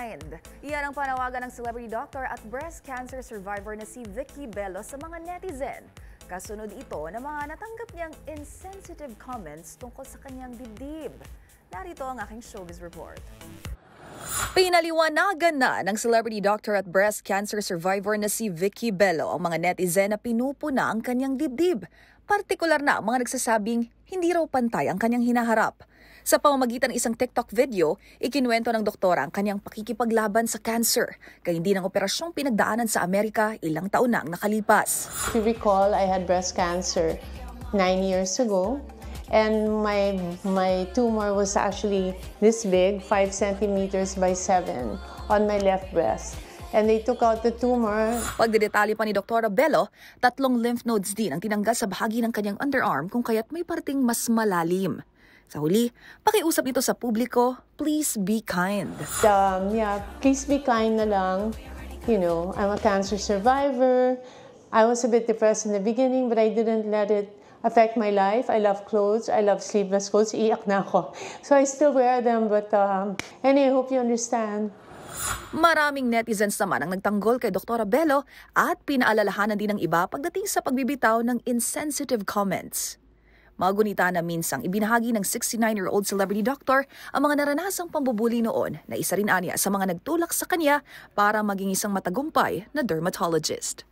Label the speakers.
Speaker 1: kind. Iyan ang panawagan ng celebrity doctor at breast cancer survivor na si Vicky Bello sa mga netizen. Kasunod ito na mga natanggap niyang insensitive comments tungkol sa kanyang dibdib. Narito ang aking showbiz report. Pinaliwanagan na ng celebrity doctor at breast cancer survivor na si Vicky Bello ang mga netizen na pinupuna ang kanyang dibdib. Partikular na ang mga nagsasabing hindi raw pantay ang kanyang hinaharap. Sa pamamagitan ng isang TikTok video, ikinuwento ng doktora ang kanyang pakikipaglaban sa cancer, kaya hindi ng operasyong pinagdaanan sa Amerika ilang taon na ang nakalipas.
Speaker 2: If you recall, I had breast cancer 9 years ago. And my tumor was actually this big, 5 centimeters by 7 on my left breast. And they took out the tumor.
Speaker 1: Pagdedetalye pa ni Dr. Bello, 3 lymph nodes din ang tinanggal sa bahagi ng kanyang underarm kung kaya't may parting mas malalim. Sa huli, pakiusap ito sa publiko, please be kind.
Speaker 2: Please be kind na lang. You know, I'm a cancer survivor. I was a bit depressed in the beginning, but I didn't let it affect my life. I love clothes. I love sleeveless clothes. Iyak na ako. So I still wear them, but anyway, I hope you understand.
Speaker 1: Maraming netizens naman ang nagtanggol kay Dr. Bello at pinaalalahanan din ng iba pagdating sa pagbibitaw ng insensitive comments. Magunita na minsang ibinahagi ng 69-year-old celebrity doctor ang mga naranasang pambubuli noon na isa rin anya sa mga nagtulak sa kanya para maging isang matagumpay na dermatologist.